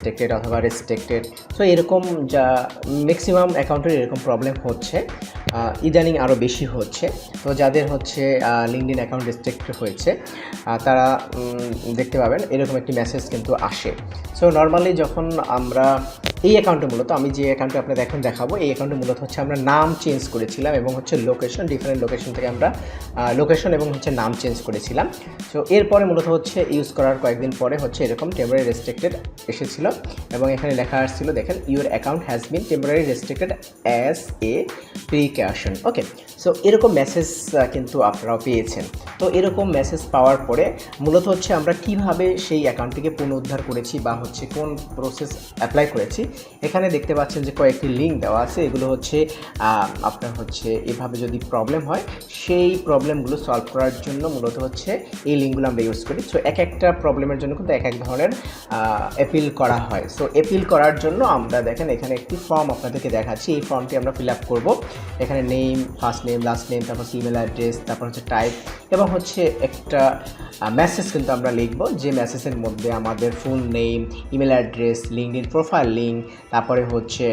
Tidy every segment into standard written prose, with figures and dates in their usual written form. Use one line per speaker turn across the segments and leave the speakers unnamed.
Restricted অথবা restricted. So এরকম যা ম্যাক্সিমাম অ্যাকাউন্টের এরকম প্রবলেম হচ্ছে, ইদানিং আরও বেশি হচ্ছে। তো যাদের হচ্ছে লিঙ্কডইন অ্যাকাউন্ট রেস্ট্রিক্টেড হয়েছে তারা দেখতে পাবেন এরকম একটি মেসেজ কিন্তু আসে। সো নর্মালি যখন আমরা এই অ্যাকাউন্টে মূলত আমি যে অ্যাকাউন্টে আপনাদের এখন দেখাবো, এই অ্যাকাউন্টে মূলত হচ্ছে আমরা নাম চেঞ্জ করেছিলাম এবং হচ্ছে লোকেশন, ডিফারেন্ট লোকেশন থেকে আমরা লোকেশন এবং হচ্ছে নাম চেঞ্জ করেছিলাম। সো এরপরে মূলত হচ্ছে ইউজ করার কয়েকদিন পরে হচ্ছে এরকম টেম্পোরারি রেস্ট্রিক্টেড এসেছিল এবং এখানে লেখা আসছিল, দেখেন, your account has been temporary restricted as a precaution. Okay, so এরকম মেসেজ কিন্তু আপনারাও পেয়েছেন। তো এরকম মেসেজ পাওয়ার পরে মূলত হচ্ছে আমরা কিভাবে সেই অ্যাকাউন্টটিকে পুনরুদ্ধার করেছি বা হচ্ছে কোন প্রসেস অ্যাপ্লাই করেছি, এখানে দেখতে পাচ্ছেন যে কয়েকটি লিঙ্ক দেওয়া আছে। এগুলো হচ্ছে আপনার হচ্ছে এভাবে যদি প্রবলেম হয় সেই প্রবলেমগুলো সলভ করার জন্য মূলত হচ্ছে এই লিঙ্কগুলো আমরা ইউজ করি। সো এক একটা প্রবলেমের জন্য কিন্তু এক এক ধরনের অ্যাপিল করা হয়। সো অ্যাপিল করার জন্য আমরা দেখেন এখানে একটি ফর্ম আপনাদেরকে দেখাচ্ছি। এই ফর্মটি আমরা ফিল আপ করবো। এখানে name, first name, last name, তারপর ইমেল অ্যাড্রেস, তারপর হচ্ছে টাইপ এবং হচ্ছে একটা মেসেজ কিন্তু আমরা লিখব, যে মেসেজের মধ্যে আমাদের full name, email address, LinkedIn profile link, তারপরে হচ্ছে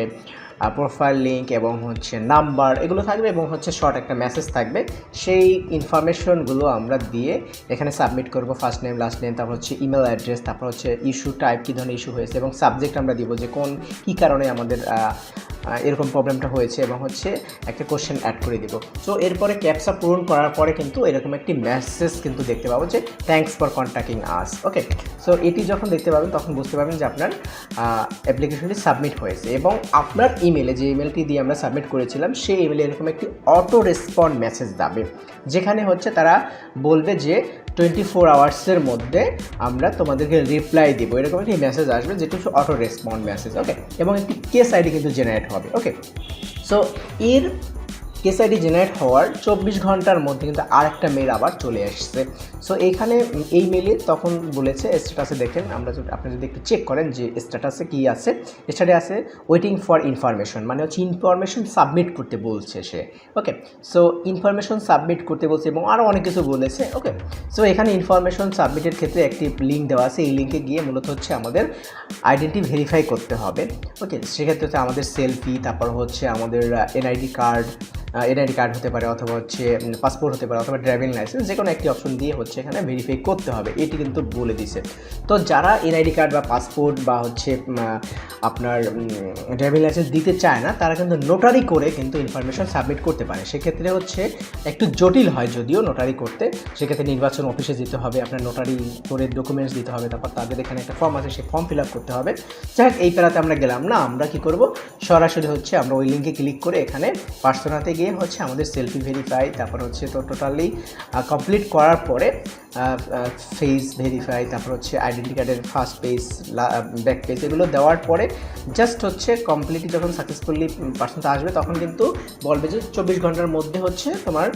প্রোফাইল লিঙ্ক এবং হচ্ছে নাম্বার এগুলো থাকবে এবং হচ্ছে শর্ট একটা মেসেজ থাকবে। সেই ইনফরমেশনগুলো আমরা দিয়ে এখানে সাবমিট করব। ফার্স্ট নেম, লাস্ট নেম, তারপর হচ্ছে ইমেল অ্যাড্রেস, তারপর হচ্ছে ইস্যু টাইপ, কী ধরনের ইস্যু হয়েছে এবং সাবজেক্ট আমরা দিব যে কী কারণে আমাদের এরকম প্রবলেমটা হয়েছে এবং হচ্ছে একটা কোশ্চেন অ্যাড করে দিব। সো এরপরে ক্যাপচা পূরণ করার পরে কিন্তু এরকম একটি মেসেজ কিন্তু দেখতে পাবো যে thanks for contacting us. Okay, so এটি যখন দেখতে পাবেন তখন বুঝতে পারবেন যে আপনার অ্যাপ্লিকেশনটি সাবমিট হয়েছে এবং আপনার ইমেলে, যে ইমেলটি দিয়ে আমরা সাবমিট করেছিলাম, সেই ইমেলে এরকম একটি অটো রেসপন্ড মেসেজ যাবে, যেখানে হচ্ছে তারা বলবে যে 24 আওয়ার্সের মধ্যে আমরা তোমাদেরকে রিপ্লাই দেবো, এরকম একটি মেসেজ আসবে যেটা হচ্ছে অটো রেসপন্ড মেসেজ। ওকে, এবং একটি কেস আইডি কিন্তু জেনারেট হবে। ওকে, সো এর কেস আইডি জেনারেট হওয়ার 24 ঘন্টার মধ্যে কিন্তু আরেকটা মেল আবার চলে আসছে। সো এইখানে এই মেলে তখন বলেছে স্ট্যাটাসে, দেখেন আপনি যদি একটু চেক করেন যে স্ট্যাটাসে কী আছে, স্ট্যাটাসে আছে ওয়েটিং ফর ইনফরমেশন, মানে হচ্ছে ইনফরমেশন সাবমিট করতে বলছে সে। ওকে, সো ইনফরমেশন সাবমিট করতে বলছে এবং আরও অনেক কিছু বলেছে। ওকে, সো এখানে ইনফরমেশন সাবমিটের ক্ষেত্রে একটি লিঙ্ক দেওয়া আছে। এই লিঙ্কে গিয়ে মূলত হচ্ছে আমাদের আইডেন্টি ভেরিফাই করতে হবে। ওকে, সেক্ষেত্রে হচ্ছে আমাদের সেলফি, তারপর হচ্ছে আমাদের এনআইডি কার্ড হতে পারে, অথবা হচ্ছে পাসপোর্ট হতে পারে, অথবা ড্রাইভিং লাইসেন্স, যে কোনো একটি অপশন দিয়ে হচ্ছে এখানে ভেরিফাই করতে হবে, এটি কিন্তু বলে দিছে। তো যারা এনআইডি কার্ড বা পাসপোর্ট বা হচ্ছে আপনার ড্রাইভিং লাইসেন্স দিতে চায় না, তারা কিন্তু নোটারি করে কিন্তু ইনফরমেশন সাবমিট করতে পারে। সেক্ষেত্রে হচ্ছে একটু জটিল হয় যদিও নোটারি করতে, সেক্ষেত্রে নির্বাচন অফিসে যেতে হবে, আপনার নোটারি করে ডকুমেন্টস দিতে হবে, তারপর তাদের এখানে একটা ফর্ম আছে, সেই ফর্ম ফিল আপ করতে হবে। যাই হোক, এই প্যারাতে আমরা গেলাম না। আমরা কি করব, সরাসরি হচ্ছে আমরা ওই লিঙ্কে ক্লিক করে এখানে পার্সোনাতে গিয়ে হচ্ছে আমাদের সেলফি ভেরিফাই, তারপর হচ্ছে তো টোটালি কমপ্লিট করার পরে ফেস ভেরিফাই, তারপর হচ্ছে আইডেন্টি কার্ডের ফার্স্ট পেজ, ব্যাক পেজ, এগুলো দেওয়ার পরে জাস্ট হচ্ছে কমপ্লিটলি যখন সাকসেসফুলি পার্সনটা আসবে তখন কিন্তু বলবে যে 24 ঘন্টার মধ্যে হচ্ছে তোমার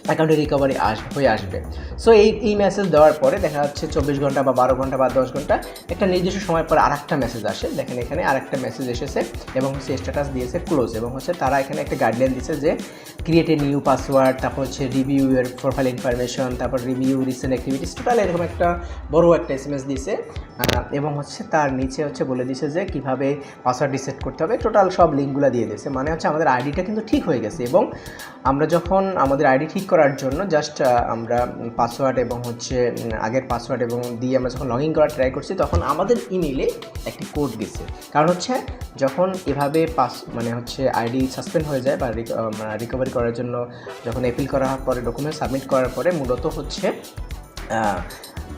অ্যাকাউন্টে রিকভারি হয়ে আসবে। সো এই মেসেজ দেওয়ার পরে দেখা যাচ্ছে 24 ঘন্টা বা 12 ঘন্টা বা 10 ঘন্টা একটা নির্দিষ্ট সময় পরে আরেকটা মেসেজ আসে। দেখেন এখানে আরেকটা মেসেজ এসেছে এবং হচ্ছে স্ট্যাটাস দিয়েছে ক্লোজ, এবং হচ্ছে তারা এখানে একটা গাইডলাইন দিয়েছে যে ক্রিয়েট এ নিউ পাসওয়ার্ড, তারপর হচ্ছে রিভিউ এর প্রোফাইল ইনফরমেশন, তারপর রিভিউ রিসেন্ট অ্যাক্টিভিটিস, টোটাল এরকম একটা বড় একটা এসএমএস দিয়েছে এবং হচ্ছে তার নিচে হচ্ছে বলে দিয়েছে যে কীভাবে পাসওয়ার্ড রিসেট করতে হবে, টোটাল সব লিঙ্কগুলো দিয়ে দিয়েছে। মানে হচ্ছে আমাদের আইডিটা কিন্তু ঠিক হয়ে গেছে এবং আমরা যখন আমাদের আইডি ঠিক করার জন্য জাস্ট আমরা পাসওয়ার্ড এবং হচ্ছে আগের পাসওয়ার্ড এবং দিয়ে আমরা যখন লগ ইন করার ট্রাই করছি, তখন আমাদের ইমেইলে একটি কোড গেছে। কারণ হচ্ছে যখন এভাবে মানে হচ্ছে আইডি সাসপেন্ড হয়ে যায় বা রিকভারি করার জন্য যখন অ্যাপিল করার পরে ডকুমেন্ট সাবমিট করার পরে মূলত হচ্ছে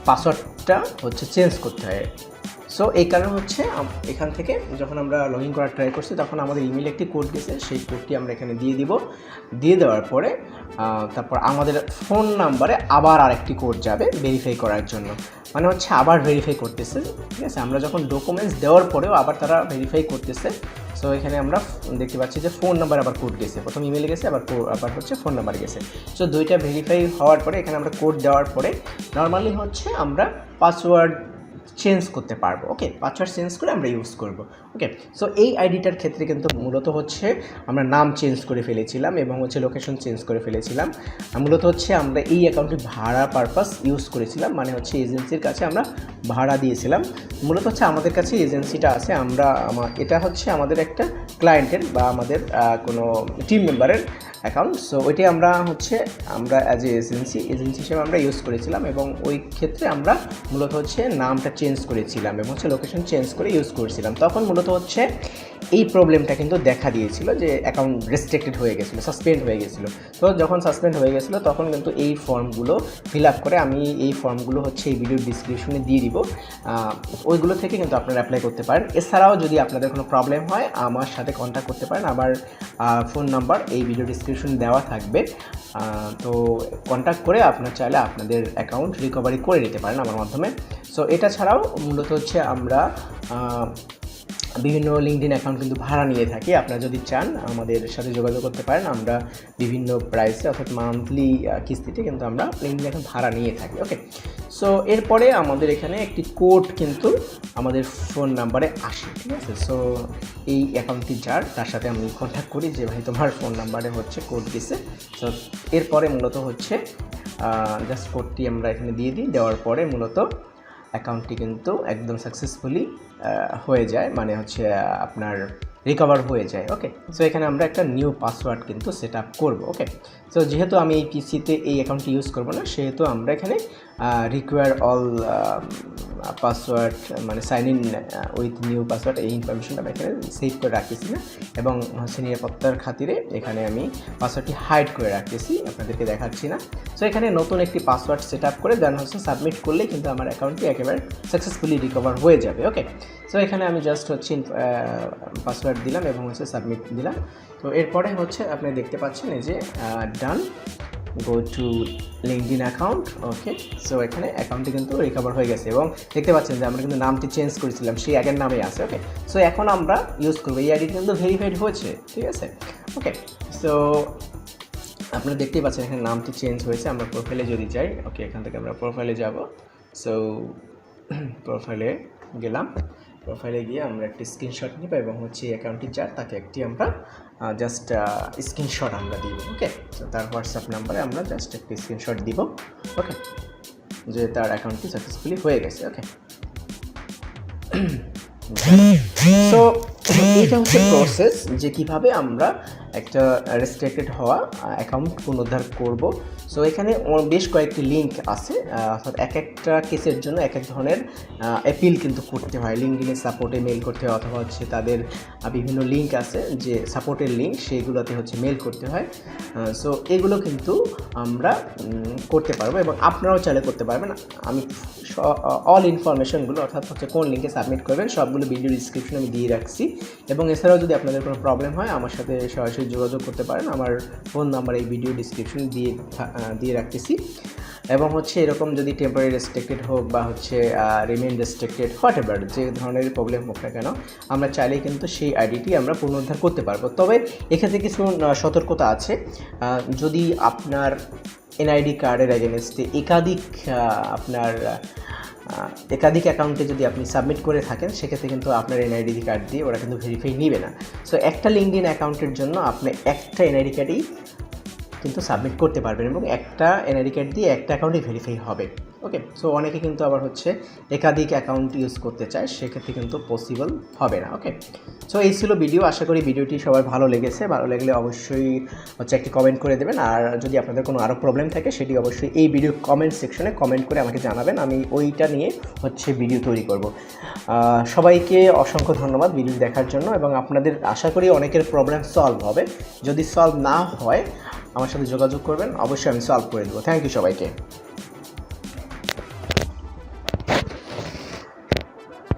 পাসওয়ার্ডটা হচ্ছে চেঞ্জ করতে হয়। সো এই কারণে হচ্ছে এখান থেকে যখন আমরা লগ ইন করার ট্রাই করছি তখন আমাদের ইমেলে একটি কোড গেছে, সেই কোডটি আমরা এখানে দিয়ে দিব। দিয়ে দেওয়ার পরে তারপর আমাদের ফোন নাম্বারে আবার আরেকটি কোড যাবে ভেরিফাই করার জন্য, মানে হচ্ছে আবার ভেরিফাই করতেছে। ঠিক আছে, আমরা যখন ডকুমেন্টস দেওয়ার পরেও আবার তারা ভেরিফাই করতেছে। সো এখানে আমরা দেখতে পাচ্ছি যে ফোন নাম্বার আবার কোড গেছে, প্রথম ইমেলে গেছে, আবার হচ্ছে ফোন নাম্বার গেছে। সো দুইটা ভেরিফাই হওয়ার পরে এখানে আমরা কোড দেওয়ার পরে নর্মালি হচ্ছে আমরা পাসওয়ার্ড চেঞ্জ করতে পারবো। ওকে, পাসওয়ার্ড চেঞ্জ করে আমরা ইউজ করব। ওকে, সো এই আইডিটার ক্ষেত্রে কিন্তু মূলত হচ্ছে আমরা নাম চেঞ্জ করে ফেলেছিলাম এবং হচ্ছে লোকেশন চেঞ্জ করে ফেলেছিলাম। মূলত হচ্ছে আমরা এই অ্যাকাউন্টটি ভাড়া পারপাস ইউজ করেছিলাম, মানে হচ্ছে এজেন্সির কাছে আমরা ভাড়া দিয়েছিলাম। মূলত হচ্ছে আমাদের কাছে এজেন্সিটা আছে, এটা হচ্ছে আমাদের একটা ক্লায়েন্টের বা আমাদের কোনো টিম মেম্বারের অ্যাকাউন্ট। সো ওইটাই আমরা অ্যাজ এ এজেন্সি হিসেবে আমরা ইউজ করেছিলাম এবং ওই ক্ষেত্রে আমরা মূলত হচ্ছে নামটা চেঞ্জ করেছিলাম এবং হচ্ছে লোকেশন চেঞ্জ করে ইউজ করেছিলাম। তখন মূলত হচ্ছে এই প্রবলেমটা কিন্তু দেখা দিয়েছিল যে অ্যাকাউন্ট রেস্ট্রিক্টেড হয়ে গেছিলো, সাসপেন্ড হয়ে গেছিলো। তো যখন সাসপেন্ড হয়ে গেছিলো তখন কিন্তু এই ফর্মগুলো ফিল আপ করে, আমি এই ফর্মগুলো হচ্ছে এই ভিডিওর ডিসক্রিপশনে দিয়ে দিব, ওইগুলো থেকে কিন্তু আপনারা অ্যাপ্লাই করতে পারেন। এছাড়াও যদি আপনাদের কোনো প্রবলেম হয় আমার সাথে কন্ট্যাক্ট করতে পারেন, আমার ফোন নাম্বার এই ভিডিও ডিসক্রিপশনে দেওয়া থাকবে। তো কন্ট্যাক্ট করে আপনারা চাইলে আপনাদের অ্যাকাউন্ট রিকভারি করে নিতে পারেন আমার মাধ্যমে। সো এটা ছাড়াও মূলত হচ্ছে আমরা বিভিন্ন লিঙ্কডিন অ্যাকাউন্ট কিন্তু ভাড়া নিয়ে থাকি। আপনারা যদি চান আমাদের সাথে যোগাযোগ করতে পারেন, আমরা বিভিন্ন প্রাইসে অর্থাৎ মান্থলি কিস্তিতে কিন্তু আমরা লিঙ্কডিন অ্যাকাউন্ট ভাড়া নিয়ে থাকি। ওকে, সো এরপরে আমাদের এখানে একটি কোড কিন্তু আমাদের ফোন নাম্বারে আসে, ঠিক আছে। সো এই অ্যাকাউন্টটি যার, তার সাথে আমি কন্ট্যাক্ট করি যে ভাই তোমার ফোন নাম্বারে হচ্ছে কোড দিছে। সো এরপরে মূলত হচ্ছে জাস্ট কোডটি আমরা এখানে দিয়ে দিই, দেওয়ার পরে মূলত অ্যাকাউন্টটি কিন্তু একদম সাকসেসফুলি হয়ে যায়, মানে হচ্ছে আপনার রিকভার হয়ে যায়। ওকে, সো এখানে আমরা একটা নিউ পাসওয়ার্ড কিন্তু সেট আপ করবো। ওকে, সো যেহেতু আমি এই পিসিতে এই অ্যাকাউন্টটি ইউজ করবো না, সেহেতু আমরা এখানে রিকোয়ার অল পাসওয়ার্ড মানে sign in with new password এই ইনফরমেশনটা আমি এখানে সেভ করে রাখতেছি না এবং হচ্ছে নিরাপত্তার খাতিরে এখানে আমি পাসওয়ার্ডটি হাইড করে রাখতেছি, আপনাদেরকে দেখাচ্ছি না। সো এখানে নতুন একটি পাসওয়ার্ড সেট আপ করে দেন হচ্ছে সাবমিট করলেই কিন্তু আমার অ্যাকাউন্টটি একেবারে সাকসেসফুলি রিকভার হয়ে যাবে। ওকে, সো এখানে আমি জাস্ট হচ্ছে পাসওয়ার্ড দিলাম এবং হচ্ছে সাবমিট দিলাম। তো এরপরে হচ্ছে আপনি দেখতে পাচ্ছেন এই যে done, go to LinkedIn account. Okay, so এখানে অ্যাকাউন্টটি কিন্তু রিকভার হয়ে গেছে এবং দেখতে পাচ্ছেন যে আমরা কিন্তু নামটি চেঞ্জ করেছিলাম, সেই আগের নামেই আছে। ওকে, সো এখন আমরা ইউজ করবো, এই আইডি কিন্তু ভেরিফাইড হয়েছে, ঠিক আছে। ওকে, সো আপনারা দেখতেই পাচ্ছেন এখানে নামটি চেঞ্জ হয়েছে। আমরা প্রোফাইলে যদি যাই, ওকে, এখান থেকে আমরা প্রোফাইলে যাব। সো প্রোফাইলে গেলাম, প্রোফাইলে গিয়ে আমরা একটি স্ক্রিনশট নিব এবং হচ্ছে এই অ্যাকাউন্টটি যার, তাকে একটি আমরা জাস্ট স্ক্রিনশট আমরা দিব। ওকে, তো তার হোয়াটসঅ্যাপ নাম্বারে আমরা জাস্ট একটি স্ক্রিনশট দিব। ওকে, যে তার অ্যাকাউন্টটি সাকসেসফুলি হয়ে গেছে। ওকে, সো এটা হচ্ছে প্রসেস যে কীভাবে আমরা একটা রেস্ট্রিক্টেড হওয়া অ্যাকাউন্ট পুনরুদ্ধার করব। সো এখানে বেশ কয়েকটি লিঙ্ক আছে, অর্থাৎ এক একটা কেসের জন্য এক এক ধরনের অ্যাপিল কিন্তু করতে হয়। লিঙ্কডিনের সাপোর্টে মেল করতে হয়, অথবা হচ্ছে তাদের বিভিন্ন লিঙ্ক আছে যে সাপোর্টের লিঙ্ক, সেইগুলোতে হচ্ছে মেল করতে হয়। সো এগুলো কিন্তু আমরা করতে পারবো এবং আপনারাও চাইলে করতে পারবেন। আমি অল ইনফরমেশনগুলো অর্থাৎ হচ্ছে কোন লিঙ্কে সাবমিট করবেন সবগুলো ভিডিও ডিসক্রিপশনে আমি দিয়ে রাখছি। এবং এছাড়াও যদি আপনাদের কোনো প্রবলেম হয় আমার সাথে সরাসরি যোগাযোগ করতে পারেন, আমার ফোন নাম্বার এই ভিডিও ডিসক্রিপশনে দিয়ে রাখতেছি। এবং হচ্ছে এরকম যদি টেম্পোরারি রেস্ট্রিক্টেড হোক বা হচ্ছে রিমেইন রেস্ট্রিক্টেড হোয়াট এভার যে ধরনের প্রবলেম হোক না কেন, আমরা চাইলেই কিন্তু সেই আইডিটি আমরা পুনরুদ্ধার করতে পারবো। তবে এক্ষেত্রে কিছু সতর্কতা আছে। যদি আপনার এনআইডি কার্ডের এগেনস্টে একাধিক অ্যাকাউন্টে যদি আপনি সাবমিট করে থাকেন, সেক্ষেত্রে কিন্তু আপনার এনআইডি কার্ড দিয়ে ওরা কিন্তু ভেরিফাই নেবে না। সো একটা লিঙ্কডিন অ্যাকাউন্টের জন্য আপনি একটা এনআইডি কার্ডই কিন্তু সাবমিট করতে পারবেন এবং একটা এনআইডি কার্ড দিয়ে একটা অ্যাকাউন্টই ভেরিফাই হবে। ওকে, সো অনেকে কিন্তু আবার হচ্ছে একাধিক অ্যাকাউন্ট ইউজ করতে চায়, সেক্ষেত্রে কিন্তু পসিবল হবে না। ওকে, সো এই ছিল ভিডিও। আশা করি ভিডিওটি সবার ভালো লেগেছে। ভালো লাগলে অবশ্যই হচ্ছে একটি কমেন্ট করে দেবেন, আর যদি আপনাদের কোনো আরও প্রবলেম থাকে সেটি অবশ্যই এই ভিডিও কমেন্ট সেকশনে কমেন্ট করে আমাকে জানাবেন, আমি ওইটা নিয়ে হচ্ছে ভিডিও তৈরি করব। সবাইকে অসংখ্য ধন্যবাদ ভিডিও দেখার জন্য এবং আপনাদের আশা করি অনেকের প্রবলেম সলভ হবে। যদি সলভ না হয় আমার সাথে যোগাযোগ করবেন, অবশ্যই আমি সলভ করে দেবো। থ্যাংক ইউ সবাইকে।